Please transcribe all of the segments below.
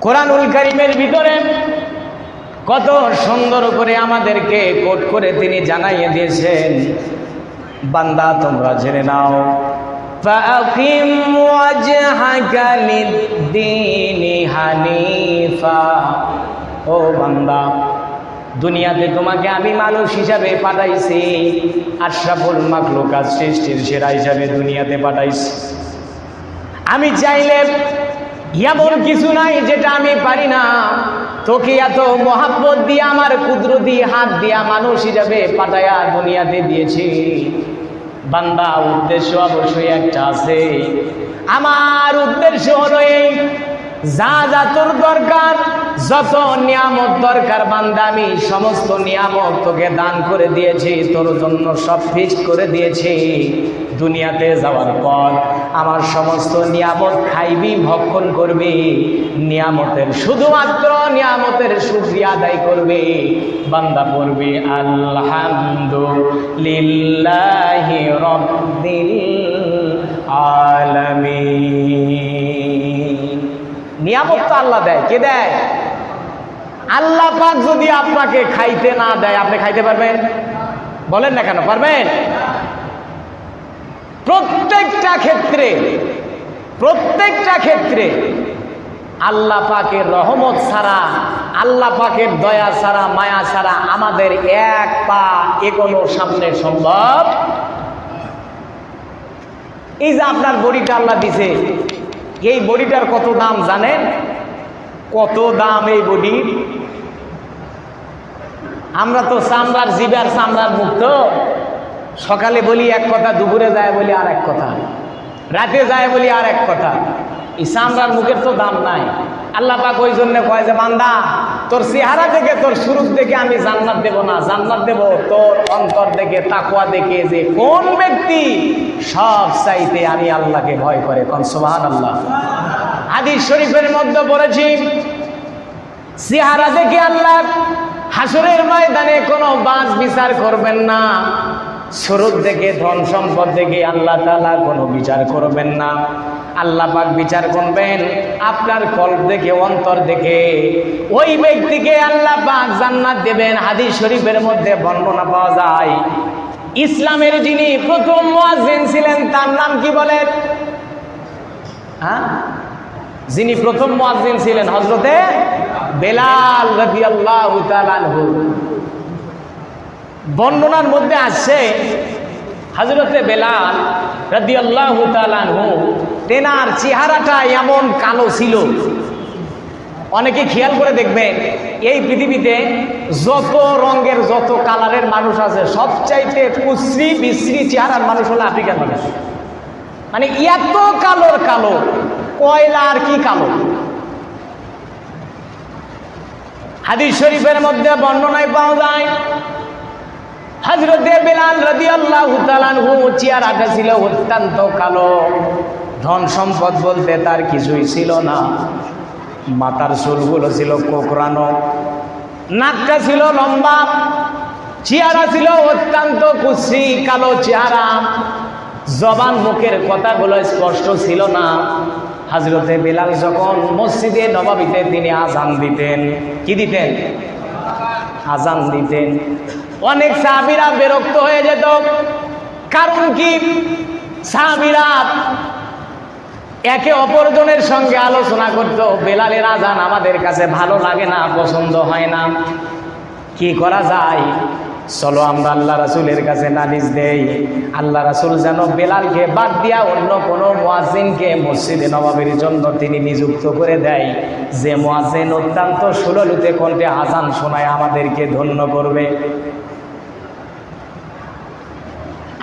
কোরআনুল কারীমের ভিতরে কত সুন্দর করে আমাদেরকে কোট করে তিনি জানাইয়ে দিয়েছেন, বান্দা তোমরা জেনে নাও, ফাকিম ওয়াজহাকা লিদ-দীনি হানিফা। ও বান্দা, দুনিয়াতে তোমাকে আমি মানুষ হিসাবে পাঠাইছি, আশরাফুল মাখলুকাত, সৃষ্টির সেরা হিসাবে দুনিয়াতে পাঠাইছি। আমি চাইলে এমন কিছু নাই যেটা আমি পারি না। তোকে এত মহাব্বত দিয়ে আমার কুদরতি হাত দিয়া মানুষ হিসাবে পাঠায়া দুনিয়াতে দিয়েছি। বান্দা, উদ্দেশ্য অবশ্যই একটা আছে। আমার উদ্দেশ্য হলো এই, যা যা তোর দরকার, যত নিয়ামত দরকার বান্দা, আমি সমস্ত নিয়ামত তোকে দান করে দিয়েছি, তোর জন্য সব ফিক্সড করে দিয়েছি। দুনিয়াতে যাওয়ার পর আমার সমস্ত নিয়ামত খাইবি, ভক্ষণ করবি, নিয়ামতের শুধুমাত্র নিয়ামতের শুকরিয়া আদায় করবে। বান্দা পড়বে আলহামদুলিল্লাহি রাব্বিল আলামিন। নিয়ামত তো আল্লাহ দেয়। কে দেয়? আল্লাহ পাক যদি আপনাকে খাইতে না দেয়, আপনি খাইতে পারবেন? বলেন না কেন পারবেন? প্রত্যেকটা ক্ষেত্রে আল্লাহ পাকের রহমত ছাড়া, আল্লাহ পাকের দয়া ছাড়া, মায়া ছাড়া আমাদের এক পা এগোনো সামনে সম্ভব। এই যে আপনার বডিটা আল্লাহ দিছে, এই বডিটার কত দাম জানেন? কত দাম এই বডির? আমরা তো চামড়ার, জিবার চামড়ার মুক্ত। সকালে বলি এক কথা, দুপুরে যায় বলি আর এক কথা, রাতে যায় বলি আর এক কথা। এই চামড়ার মুখের তো দাম নাই। আল্লাহ পাক ওই জন্য কয় যে, বান্দা তোর চেহারা দেখে, তোর শুরুর দেখে আমি জান্নাত দেব না, জান্নাত দেব তোর অন্তর দেখে, তাকওয়া দেখে, যে কোন ব্যক্তি সব চাইতে আমি আল্লাহকে ভয় করে। কোন সুবহানাল্লাহ। হাদিস শরীফের মধ্যে পড়েছি, চেহারা দেখে আল্লাহ হাসরের ময়দানে কোনো বাছ বিচার করবেন না। শুরুর দেখে, ধন সম্পদ দেখে আল্লাহ তাআলা কোনো বিচার করবেন না। আল্লাহ পাক বিচার করবেন আপনার কল্প দেখে, অন্তর দেখে। ওই ব্যক্তিকে আল্লাহ পাক জান্নাত দেবেন। হাদিস শরীফের মধ্যে বর্ণনা পাওয়া যায়, ইসলামের যিনি প্রথম মুয়াজ্জিন ছিলেন তার নাম কি বলেন? যিনি প্রথম মুয়াজ্জিন ছিলেন হযরতে বেলাল রাদিয়াল্লাহু তাআলা আনহু। বর্ণনার মধ্যে আসছে, হযরতে বেলাল রাদিয়াল্লাহু তাআলা আনহু, তেনার চেহারাটা এমন কালো ছিল। অনেকে খেয়াল করে দেখবেন, এই পৃথিবীতে যত রঙের, যত কালারের মানুষ আছে, সবচাইতে কুশ্রী বিশ্রী চেহারার মানুষ হলো আফ্রিকার মানুষ। মানে এত কালোর কালো, কয়লা আর কি কালো। হাদিস শরীফের মধ্যে বর্ণনায় পাওয়া যায়, হযরতে বেলাল রাদিয়াল্লাহু তাআলা আনহু চেহারাটা ছিল অত্যন্ত কালো। ধন সম্পদ বলতে তার কিছুই ছিল না। মাথার চুলগুলো ছিল কোকড়ানো, নাকটা ছিল লম্বা, চেহারা ছিল অত্যন্ত কুশ্রী কালো চেহারা। জবান, মুখের কথাগুলো স্পষ্ট ছিল না। হযরতে বেলাল যখন মসজিদে নববীতে তিনি আযান দিতেন, কি দিতেন? আযান দিতেন। অনেক সাহাবীরা বিরক্ত হয়ে যেত। কারণ কি? সাহাবীরা একে অপরজনের সঙ্গে আলোচনা করত, বেলালের আযান আমাদের কাছে ভালো লাগে না, পছন্দ হয় না, কি করা যায়? চলো আমরা আল্লাহ রাসূলের কাছে নালিশ দেই, আল্লাহ রাসূল যেন বেলালকে বাদ দিয়া অন্য কোনো মুয়াজ্জিনকে মসজিদে নববীর জন্য তিনি নিযুক্ত করে দেয়, যে মুয়াজ্জিন অত্যন্ত সুললিত কণ্ঠে আযান শোনায় আমাদেরকে ধন্য করবে।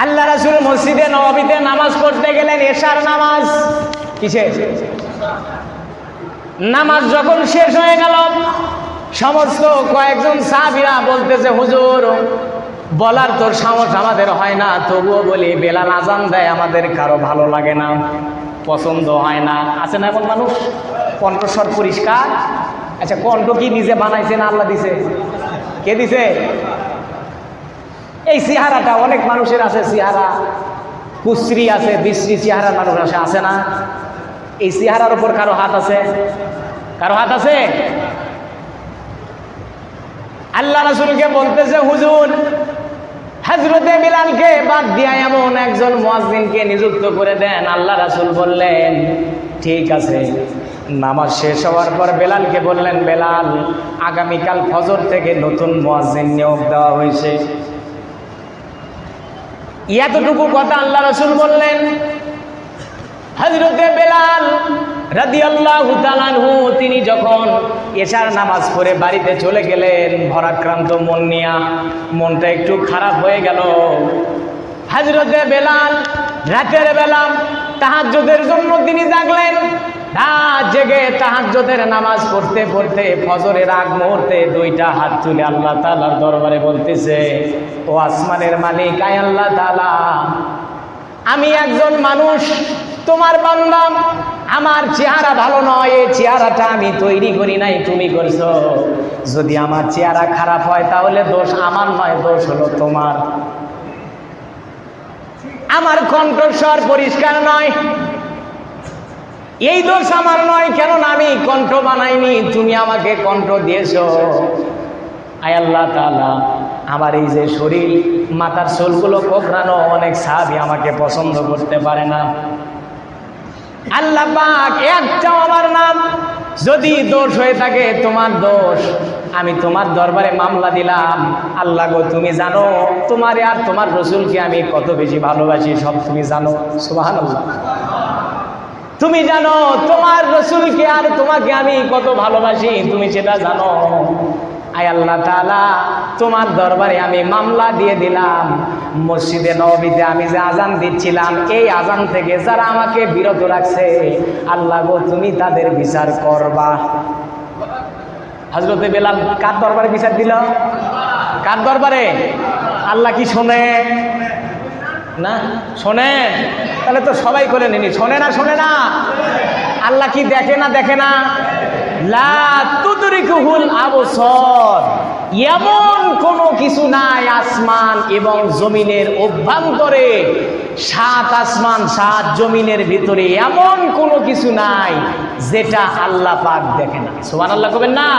আল্লাহ রাসূল মসজিদে নববীতে নামাজ পড়তে গেলেন, এশার নামাজ। কিসে? নামাজ যখন শেষ হয়ে গেল, সমস্ত কয়েকজন সাহাবীরা বলতেছে, হুজুর বলার তোর সাহস আমাদের হয় না, তবুও বলি বেলাল আযান দেয়, আমাদের কারো ভালো লাগে না, পছন্দ হয় না। আছে না এমন মানুষ? কণ্ঠস্বর পরিষ্কার। আচ্ছা, কণ্ঠ কি নিজে বানাইছে না আল্লাহ দিছে? কে দিছে? এই চেহারাটা অনেক মানুষের আছে, চেহারা কুশ্রী আছে, বিশ্রী চেহারার মানুষ আছে না? এই চেহারার উপর কারো হাত আছে? কারো হাত আছে? আল্লাহ রাসূলকে বলতেছে, হুজুর হযরতে বিলালকে বাদ দিয়া এমন একজন মুয়াজ্জিনকে নিযুক্ত করে দেন। আল্লাহ রাসূল বললেন ঠিক আছে। নামাজ শেষ হওয়ার পর বেলালকে বললেন, বেলাল আগামীকাল ফজর থেকে নতুন মুয়াজ্জিন নিয়োগ দেওয়া হয়েছে। এতটুকু কথা আল্লাহ রাসূল বললেন। হযরতে বেলাল রাদিয়াল্লাহু তাআলা আনহু তিনি যখন এশার নামাজ পড়ে বাড়িতে চলে গেলেন ভরাক্রান্ত মন নিয়া, মনটা একটু খারাপ হয়ে গেল। হযরতে বেলাল রাতের বেলা তাহাজ্জুদের জন্য তিনি জাগলেন। রাত জেগে তাহাজ্জুদের নামাজ পড়তে পড়তে ফজরের আগ মুহূর্তে দুইটা হাত তুলে আল্লাহ তাআলার দরবারে বলতেছে, ও আসমানের মালিক, আয় আল্লাহ তাআলা, আমি একজন মানুষ, তোমার বান্দা, আমার চেহারা ভালো নয়, এই চেহারাটা আমি তৈরি করি নাই, তুমি করছো। যদি আমার চেহারা খারাপ হয় তাহলে দোষ আমার নয়, দোষ হলো তোমার। আমার কণ্ঠস্বর পরিষ্কার নয়, এই দোষ আমার নয়, কেননা আমি কণ্ঠ বানাইনি, তুমি আমাকে কণ্ঠ দিয়েছো। আয় আল্লাহ তাআলা, আমার এই যে শরীর, মাথার চুলগুলো কোঁকড়ানো, অনেক সাহাবী আমাকে পছন্দ করতে পারে না। আল্লাহ পাক একটাও আমার নাম, যদি দোষ হয়ে থাকে তোমার দোষ, আমি তোমার দরবারে মামলা দিলাম। আল্লাহ গো, তুমি জানো তোমারে আর তোমার রসুলকে আমি কত বেশি ভালোবাসি, সব তুমি জানো। সুবহানাল্লাহ। তুমি জানো তোমার রসুলকে আর তোমাকে আমি কত ভালোবাসি, তুমি সেটা জানো। আয় আল্লাহ তাআলা, তোমার দরবারে আমি মামলা দিয়ে দিলাম, মসজিদে নববীতে আমি যে আজান দিচ্ছিলাম, এই আজান থেকে যারা আমাকে বিরত রাখছে, আল্লাহ গো তুমি তাদের বিচার করবা। হযরতে বেলাল কার দরবারে বিচার দিল? কার দরবারে? আল্লাহ কি শোনে না? শোনে? তাহলে তো সবাই করে নিনি, শোনে না? শোনে না? আল্লাহ কি দেখে না? দেখে না? লা তুদরিকুহুল আবসার, এমন কোনো কিছু নাই আসমান এবং জমিনের অভ্যন্তরে, সাত আসমান সাত জমিনের ভিতরে এমন কোনো কিছু নাই যেটা আল্লাহ পাক দেখে না। সুবহানাল্লাহ কবেন না?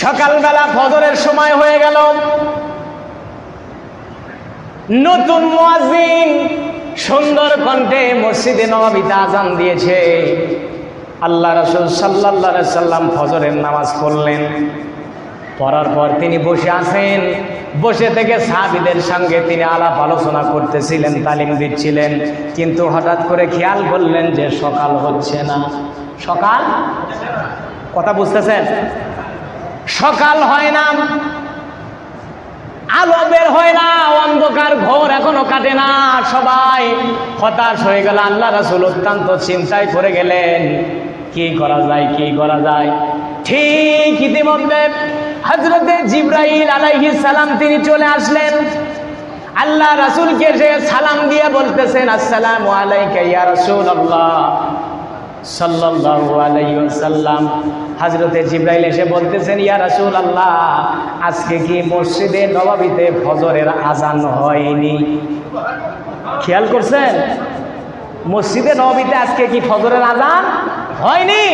সকালবেলা ফজরের সময় হয়ে গেল, নতুন মুয়াজ্জিন সুন্দর কণ্ঠে মসজিদে নববীতে আজান দিয়েছে। আল্লাহ রাসূল সাল্লাল্লাহু আলাইহি সাল্লাম ফজরের নামাজ পড়লেন। পড়ার পর তিনি বসে আছেন, বসে থেকে সাহাবীদের সঙ্গে তিনি আলাপ আলোচনা করতেছিলেন, তালিম দিচ্ছিলেন। কিন্তু হঠাৎ করে খেয়াল করলেন যে সকাল হচ্ছে না। সকাল, কথা বুঝতেছেন? সকাল হয় না, আলো বের হয় না, অন্ধকার ঘোর এখনো কাটে না। সবাই হতাশ হয়ে গেল। আল্লাহ রাসূল অত্যন্ত চিন্তায় পড়ে গেলেন, কি করা যায়, কি করা যায়। ঠিক ইতিমধ্যে হযরতে জিবরাইল আলাইহিস সালাম তিনি চলে আসলেন। আল্লাহ রাসূলকে সে সালাম দিয়ে বলতেছেন, আসসালামু আলাইকা ইয়া রাসূলুল্লাহ সাল্লাল্লাহু আলাইহি ওয়াসাল্লাম। হযরতে জিবরাইল এসে বলতেছেন, ইয়া রাসূলুল্লাহ, আজকে কি মসজিদে নববীতে ফজরের আজান হয়নি? খেয়াল করছেন? মসজিদে নববীতে আজকে কি ফজরের আজান হয়নি?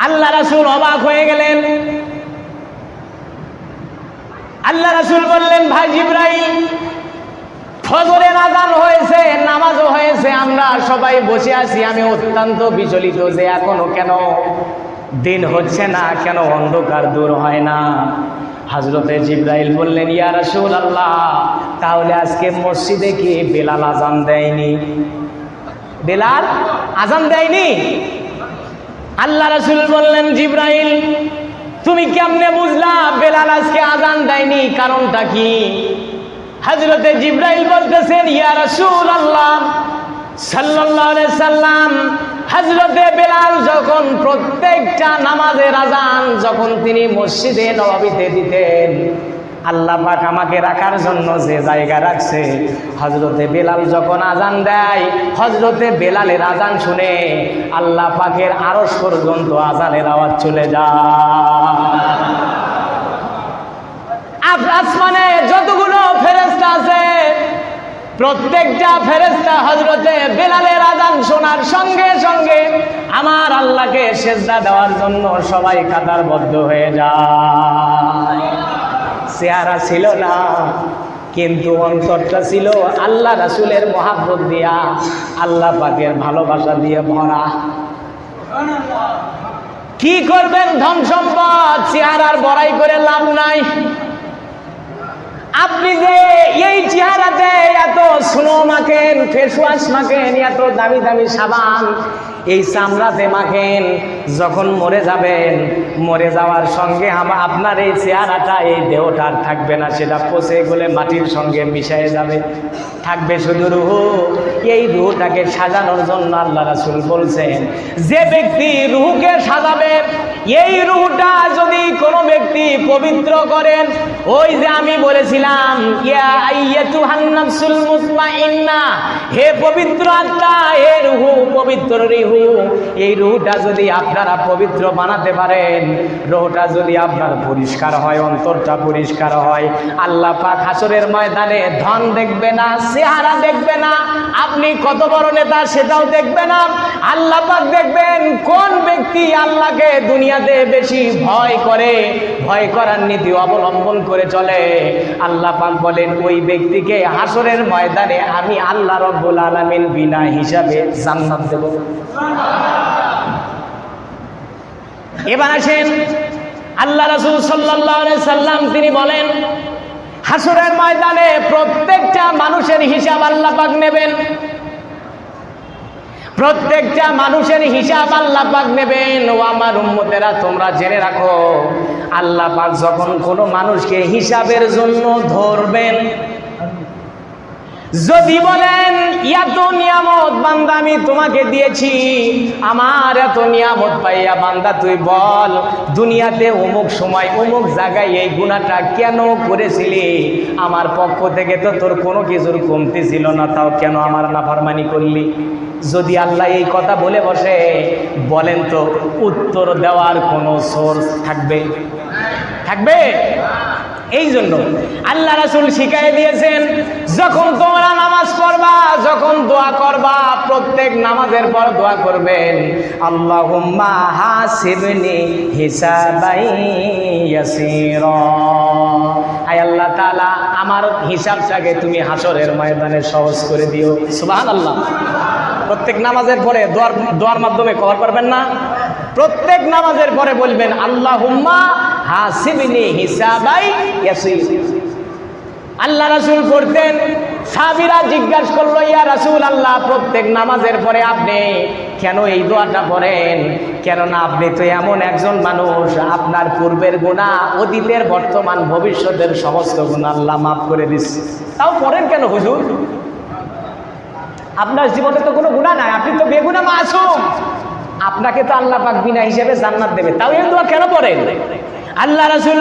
আল্লাহ রাসূল অবাক হয়ে গেলেন। আল্লাহ রাসূল বললেন, ভাই জিবরাইল, ফজরের আজান হয়েছে, নামাজও হয়েছে, আমরা সবাই বসে আছি, আমি অত্যন্ত বিচলিত যে এখনো কেন দিন হচ্ছে না, কেন অন্ধকার দূর হয় না। হযরতে জিবরাইল বললেন, ইয়া রাসূলুল্লাহ, তাহলে আজকে মসজিদে কি বেলাল আজান দেয়নি? বেলাল আজান দেয়নি? আল্লাহ রাসূল বললেন, জিবরাইল, তুমি কেমনে বুঝলা বেলাল আজকে আজান দেয়নি? কারণটা কি? হযরতে জিবরাইল বলতেছেন, ইয়া রাসূলুল্লাহ সাল্লাল্লাহু আলাইহি সাল্লাম, হযরতে বেলাল যখন প্রত্যেকটা নামাজের আজান যখন তিনি মসজিদে নববীতে দিতেন, আল্লাহ পাক আমাকে রাখার জন্য যে জায়গা রাখছে, হযরতে বেলাল যখন আজান দেয়, হযরতে বেলালের আজান শুনে আল্লাহ পাকের আরশ পর্যন্ত আজানের আওয়াজ চলে যায়। আসমানে যতগুলো ফেরেশতা আছে প্রত্যেকটা ফেরেশতা হযরতে বেলালের আযান শোনার সঙ্গে সঙ্গে আমার আল্লাহকে সিজদা দেওয়ার জন্য সবাই কাতারবদ্ধ হয়ে যায়। চেহারা ছিল না, কিন্তু অন্তরটা ছিল আল্লাহ রাসূলের মহব্বত দিয়া, আল্লাহ পাকের ভালোবাসা দিয়ে ভরা। কি করবেন ধন সম্পদ, চেহারার বড়াই করে লাভ নাই। আপনি যে এই চেহারাতে এত স্নো মাখেন, ফেস ওয়াশ মাখেন, এত দামি দামি সাবান এই চামড়াতে মাখেন, যখন মরে যাবেন, মরে যাওয়ার সঙ্গে আপনার এই চেহারাটা, এই দেহটা আর থাকবে না, সেটা পচে গলে মাটির সঙ্গে মিশে যাবে। থাকবে শুধু রূহ। এই রূহটাকে সাজানোর জন্য আল্লাহ রাসূল বলছেন, যে ব্যক্তি রূহকে সাজাবে, এই রূহটা যদি কোনো ব্যক্তি পবিত্র করেন, ওই যে আমি বলেছিলাম ইয়া আইয়াতুহান নাফসুল মুতমাইন্না, হে পবিত্র আত্মা, হে রূহ, পবিত্র রূহ, এই রূহটা যদি আপনারা পবিত্র বানাতে পারেন, রূহটা যদি আপনার পরিষ্কার হয়, অন্তরটা পরিষ্কার হয়, আল্লাহ পাক হাসরের ময়দানে ধন দেখবে না, চেহারা দেখবে না, আপনি কত বড় নেতা সেটাও দেখবে না। আল্লাহ পাক দেখবেন কোন ব্যক্তি আল্লাহকে দুনিয়াতে বেশি ভয় করে, ভয় করার নীতি অবলম্বন করে চলে। আল্লাহ পাক বলেন ওই ব্যক্তিকে হাসরের ময়দানে আমি আল্লাহ রব্বুল আলামিন বিনা হিসাবে জান্নাত দেব। এবার আসেন আল্লাহ রাসূল সাল্লাল্লাহু আলাইহি সাল্লাম তিনি বলেন, হাসরের ময়দানে প্রত্যেকটা মানুষের হিসাব আল্লাহ পাক নেবেন। প্রত্যেকটা মানুষের হিসাব আল্লাহ পাক নেবেন। ও আমার উম্মতেরা, তোমরা জেনে রাখো, আল্লাহ পাক যখন কোনো মানুষকে হিসাবের জন্য ধরবেন, যদি বলেন এত নিয়ামত বান্দা আমি তোমাকে দিয়েছি, আমার এত নিয়ামত পাইয়া বান্দা তুই বল দুনিয়াতে অমুক সময় অমুক জায়গায় এই গুনাহটা কেন করেছিলি, আমার পক্ষ থেকে তো তোর কোনো কিছুর কমতি ছিল না, তাও কেন আমার নাফরমানি করলি? যদি আল্লাহ এই কথা বলে বসে, বলেন তো উত্তর দেওয়ার কোনো সোর্স থাকবে? থাকবে? এই জন্য আল্লাহ রাসূল শিখাই দিয়েছেন, যখন তোমরা নামাজ পড়বা, যখন দোয়া করবা, প্রত্যেক নামাজের পর দোয়া করবেন, আল্লাহুম্মা হাসিবনি হিসাবাই ইয়াসীরা, আয় আল্লাহ তাআলা আমার হিসাবটাকে তুমি হাসরের ময়দানে সহজ করে দিও। সুবহানাল্লাহ। প্রত্যেক নামাজের পরে দোয়ার মাধ্যমে কভার করবেন না, প্রত্যেক নামাজের পরে বলবেন আল্লাহুম্মা হাসিবনি হিসাবাই ইয়াসীর। আল্লাহ রাসূল পড়তেন, সাহাবীরা জিজ্ঞাসা করলো, ইয়া রাসূলুল্লাহ, প্রত্যেক নামাজের পরে আপনি কেন এই দোয়াটা পড়েন? কেননা আপনি তো এমন একজন মানুষ, আপনার পূর্বের গুনাহ, অতীতের, বর্তমান, ভবিষ্যতের সমস্ত গুনাহ আল্লাহ মাফ করে দিচ্ছে, তাও পড়েন কেন হুজুর? আপনার জীবনে তো কোনো গুনাহ নাই, আপনি তো বেগুনাহ মাসুম, আপনাকে তো আল্লাহ পাক বিনা হিসেবে জান্নাত দেবে, তাও এই দোয়া কেন পড়েন? আল্লাহ রাসূল